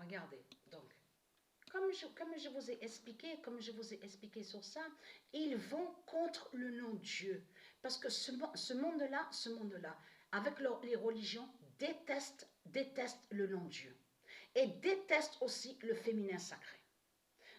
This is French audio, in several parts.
regardez, donc, comme je vous ai expliqué sur ça, ils vont contre le nom de Dieu. Parce que ce monde-là, avec les religions, déteste le nom de Dieu. Et déteste aussi le féminin sacré.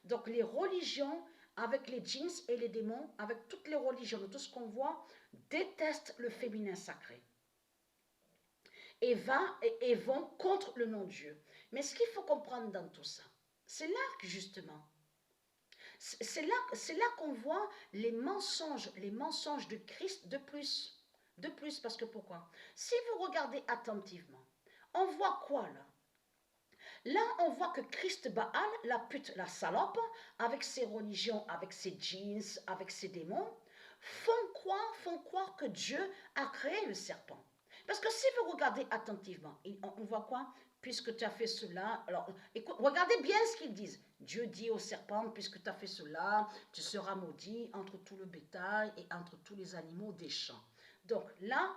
Donc les religions, avec les djinns et les démons, avec toutes les religions, tout ce qu'on voit, détestent le féminin sacré. Et vont contre le nom de Dieu. Mais ce qu'il faut comprendre dans tout ça, c'est là que justement, c'est là qu'on voit les mensonges de Christ de plus. De plus, parce que pourquoi? Si vous regardez attentivement, on voit quoi là? Là, on voit que Christ Baal, la pute, la salope, avec ses religions, avec ses djinns, avec ses démons, font croire que Dieu a créé le serpent. Parce que si vous regardez attentivement, on voit quoi? Puisque tu as fait cela, alors écoute, regardez bien ce qu'ils disent. Dieu dit au serpent, puisque tu as fait cela, tu seras maudit entre tout le bétail et entre tous les animaux des champs. Donc là,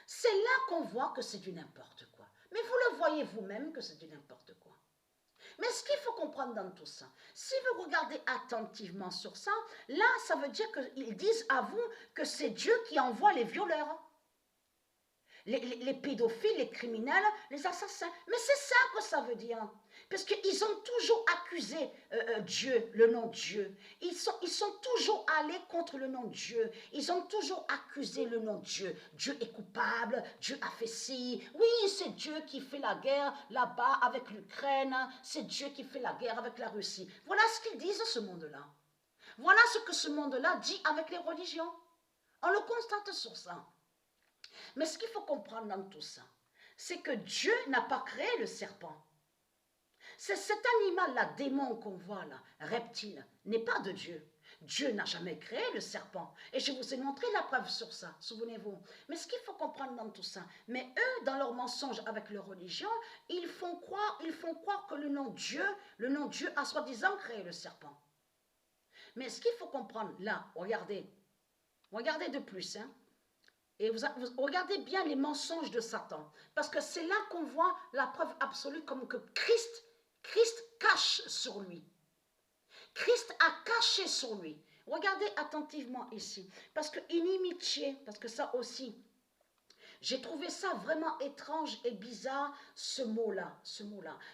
c'est là qu'on voit que c'est du n'importe quoi. Mais vous le voyez vous-même que c'est du n'importe quoi. Mais ce qu'il faut comprendre dans tout ça, si vous regardez attentivement sur ça, là, ça veut dire qu'ils disent à vous que c'est Dieu qui envoie les violeurs. Les pédophiles, les criminels, les assassins. Mais c'est ça que ça veut dire. Parce qu'ils ont toujours accusé Dieu, le nom de Dieu. Ils sont toujours allés contre le nom de Dieu. Ils ont toujours accusé le nom de Dieu. Dieu est coupable, Dieu a fait ci. Oui, c'est Dieu qui fait la guerre là-bas avec l'Ukraine. C'est Dieu qui fait la guerre avec la Russie. Voilà ce qu'ils disent, ce monde-là. Voilà ce que ce monde-là dit avec les religions. On le constate sur ça. Mais ce qu'il faut comprendre dans tout ça, c'est que Dieu n'a pas créé le serpent. C'est cet animal-là, démon qu'on voit là, reptile, n'est pas de Dieu. Dieu n'a jamais créé le serpent. Et je vous ai montré la preuve sur ça, souvenez-vous. Mais ce qu'il faut comprendre dans tout ça, mais eux, dans leur mensonge avec leur religion, ils font croire que le nom Dieu a soi-disant créé le serpent. Mais ce qu'il faut comprendre là, regardez de plus, hein. Et vous regardez bien les mensonges de Satan. Parce que c'est là qu'on voit la preuve absolue comme que Christ cache sur lui. Christ a caché sur lui. Regardez attentivement ici. Parce que inimitié, parce que ça aussi, j'ai trouvé ça vraiment étrange et bizarre, ce mot-là.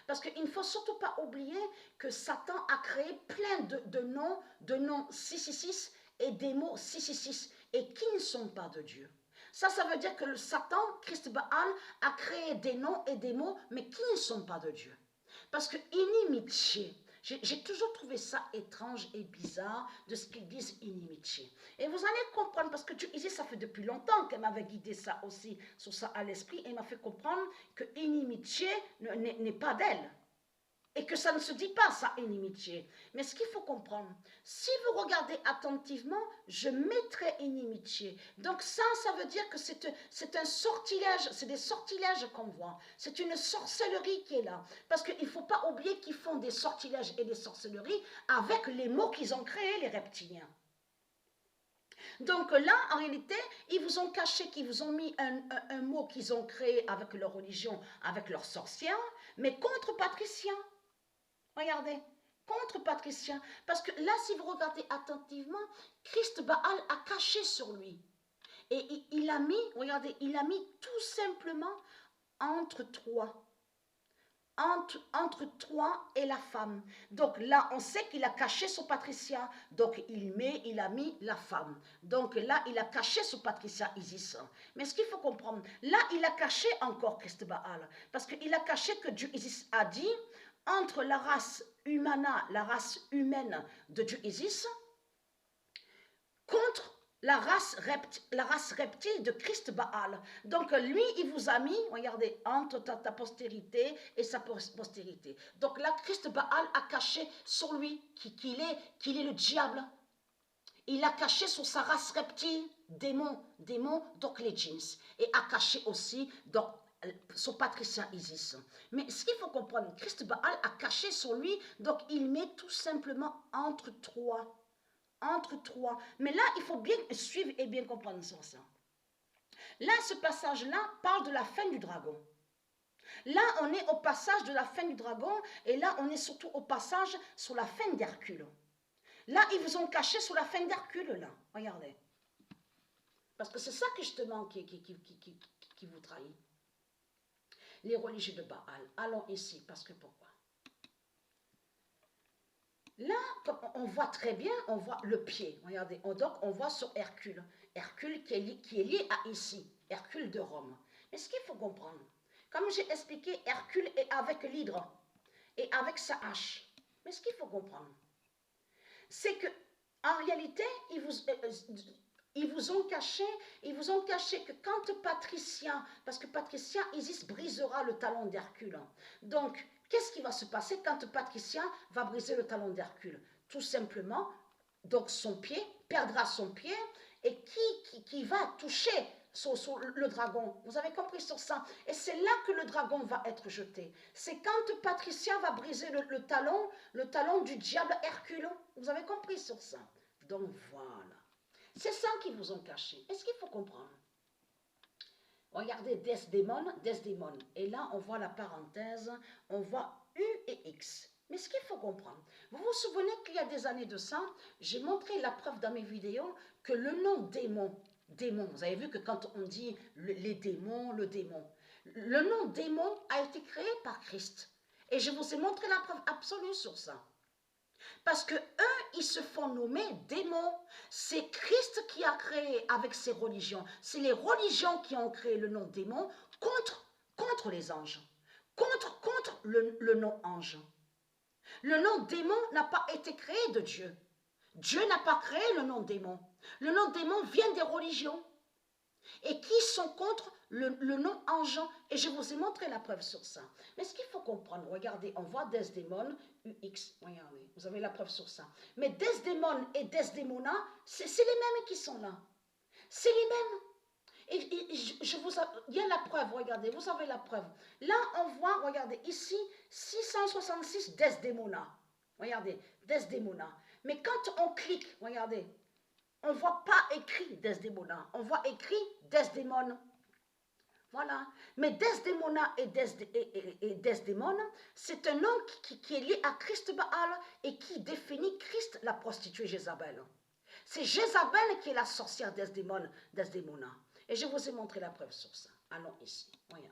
Parce qu'il ne faut surtout pas oublier que Satan a créé plein de noms 666 et des mots 666 et qui ne sont pas de Dieu. Ça veut dire que le Satan, Christ Baal, a créé des noms et des mots, mais qui ne sont pas de Dieu. Parce que inimitié, j'ai toujours trouvé ça étrange et bizarre de ce qu'ils disent inimitié. Et vous allez comprendre, parce que Dieu, ici, ça fait depuis longtemps qu'elle m'avait guidé ça aussi, sur ça à l'esprit, et m'a fait comprendre que inimitié n'est pas d'elle. Et que ça ne se dit pas, ça, inimitié. Mais ce qu'il faut comprendre, si vous regardez attentivement, je mettrai inimitié. Donc ça veut dire que c'est un sortilège, c'est des sortilèges qu'on voit. C'est une sorcellerie qui est là. Parce qu'il ne faut pas oublier qu'ils font des sortilèges et des sorcelleries avec les mots qu'ils ont créés, les reptiliens. Donc là, en réalité, ils vous ont caché, qu'ils vous ont mis un mot qu'ils ont créé avec leur religion, avec leurs sorcières, mais contre Patricien. Regardez, contre Patricien. Parce que là, si vous regardez attentivement, Christ Baal a caché sur lui. Et il a mis, regardez, il a mis tout simplement entre toi. Entre toi et la femme. Donc là, on sait qu'il a caché sur Patricia. Donc il a mis la femme. Donc là, il a caché sur Patricia Isis. Mais ce qu'il faut comprendre, là, il a caché encore Christ Baal. Parce qu'il a caché que Dieu Isis a dit, entre la race humana, la race humaine de Dieu Isis, contre la race reptile de Christ Baal. Donc lui, il vous a mis, regardez, entre ta postérité et sa postérité. Donc là, Christ Baal a caché sur lui qu'il est le diable. Il a caché sur sa race reptile, démon, donc les djinns. Et a caché aussi, donc, sur Patricia Isis. Mais ce qu'il faut comprendre, Christ Baal a caché sur lui, donc il met tout simplement entre toi. Mais là, il faut bien suivre et bien comprendre ça. Là, ce passage-là parle de la fin du dragon. Là, on est au passage de la fin du dragon, et là, on est surtout au passage sur la fin d'Hercule. Là, ils vous ont caché sous la fin d'Hercule, là. Regardez. Parce que c'est ça que justement qui vous trahit. Les religieux de Baal. Allons ici, parce que pourquoi? Là, on voit très bien, on voit le pied. Regardez, donc on voit sur Hercule. Hercule qui est lié à ici. Hercule de Rome. Mais ce qu'il faut comprendre, comme j'ai expliqué, Hercule est avec l'hydre et avec sa hache. Mais ce qu'il faut comprendre, c'est que en réalité, ils vous ont caché que quand Patricien, parce que Patricien, Isis brisera le talon d'Hercule. Donc, qu'est-ce qui va se passer quand Patricien va briser le talon d'Hercule? Tout simplement, donc son pied perdra son pied, et qui va toucher sur le dragon. Vous avez compris sur ça? Et c'est là que le dragon va être jeté. C'est quand Patricien va briser le talon du diable Hercule. Vous avez compris sur ça? Donc voilà. C'est ça qu'ils vous ont caché. Est-ce qu'il faut comprendre? Regardez Desdémone. Et là, on voit la parenthèse, on voit U et X. Mais ce qu'il faut comprendre, vous vous souvenez qu'il y a des années de ça, j'ai montré la preuve dans mes vidéos que le nom démon, vous avez vu que quand on dit les démons, le nom démon a été créé par Christ. Et je vous ai montré la preuve absolue sur ça. Parce que eux, ils se font nommer démons. C'est Christ qui a créé avec ses religions. C'est les religions qui ont créé le nom démon contre les anges. Contre le nom ange. Le nom démon n'a pas été créé de Dieu. Dieu n'a pas créé le nom démon. Le nom démon vient des religions. Et qui sont contre le nom ange. Et je vous ai montré la preuve sur ça. Mais ce qu'il faut comprendre, regardez, on voit Desdémone, UX, regardez, vous avez la preuve sur ça. Mais Desdémone et Desdémona, c'est les mêmes qui sont là. C'est les mêmes. Et il y a la preuve, regardez, vous avez la preuve. Là, on voit, regardez, ici, 666 Desdémona. Regardez, Desdémona. Mais quand on clique, regardez, on ne voit pas écrit Desdémona, on voit écrit Desdémone. Voilà. Mais Desdémona et Desdémone, c'est un nom qui est lié à Christ Baal et qui définit Christ, la prostituée Jézabel. C'est Jézabel qui est la sorcière Desdémona. Et je vous ai montré la preuve sur ça. Allons ici. Regardez.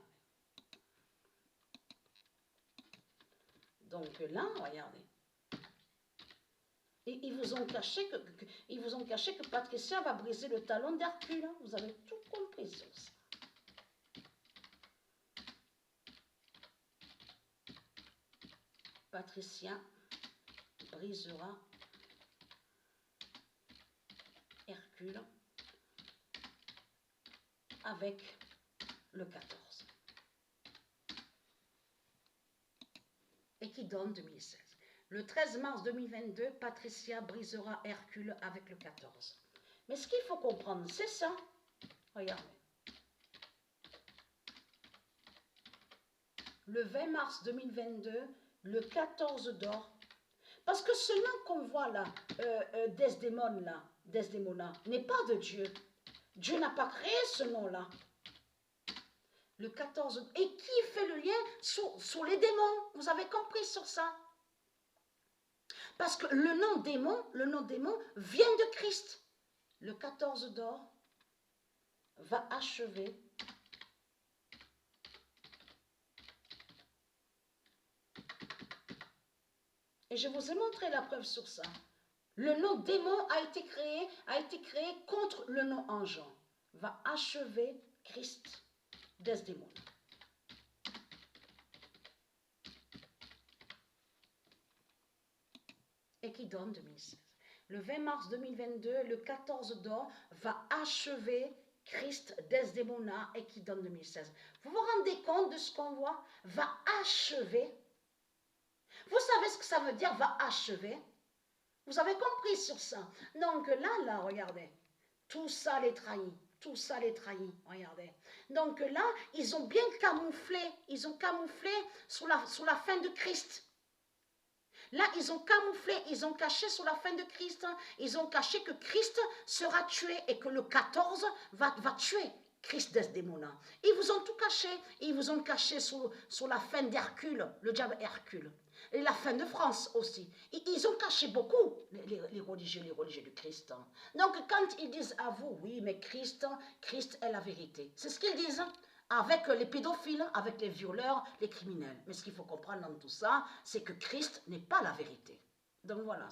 Donc là, regardez. Et ils vous ont caché que Patricia va briser le talon d'Hercule. Vous avez tout compris sur ça. Patricia brisera Hercule avec le 14. Et qui donne 2016. Le 13 mars 2022, Patricia brisera Hercule avec le 14. Mais ce qu'il faut comprendre, c'est ça. Regardez. Le 20 mars 2022, le 14 d'or. Parce que ce nom qu'on voit là, Desdémona, n'est pas de Dieu. Dieu n'a pas créé ce nom-là. Le 14. Et qui fait le lien sur les démons? Vous avez compris sur ça? Parce que le nom démon vient de Christ. Le 14 d'or va achever et je vous ai montré la preuve sur ça. Le nom démon a été créé contre le nom ange. Va achever Christ, Desdémone. Et qui donne 2016. Le 20 mars 2022, le 14 d'or va achever Christ, Desdémona, et qui donne 2016. Vous vous rendez compte de ce qu'on voit? Va achever. Vous savez ce que ça veut dire, va achever? Vous avez compris sur ça? Donc là, regardez. Tout ça les trahit. Tout ça les trahit. Regardez. Donc là, ils ont bien camouflé. Ils ont camouflé sur la fin de Christ. Là, ils ont camouflé, ils ont caché sur la fin de Christ. Ils ont caché que Christ sera tué et que le 14 va tuer Christ Desdémona. Ils vous ont tout caché. Ils vous ont caché sous la fin d'Hercule, le diable Hercule. Et la fin de France aussi. Ils ont caché beaucoup, les religieux de Christ. Donc quand ils disent à vous, oui, mais Christ est la vérité. C'est ce qu'ils disent avec les pédophiles, avec les violeurs, les criminels. Mais ce qu'il faut comprendre dans tout ça, c'est que Christ n'est pas la vérité. Donc voilà.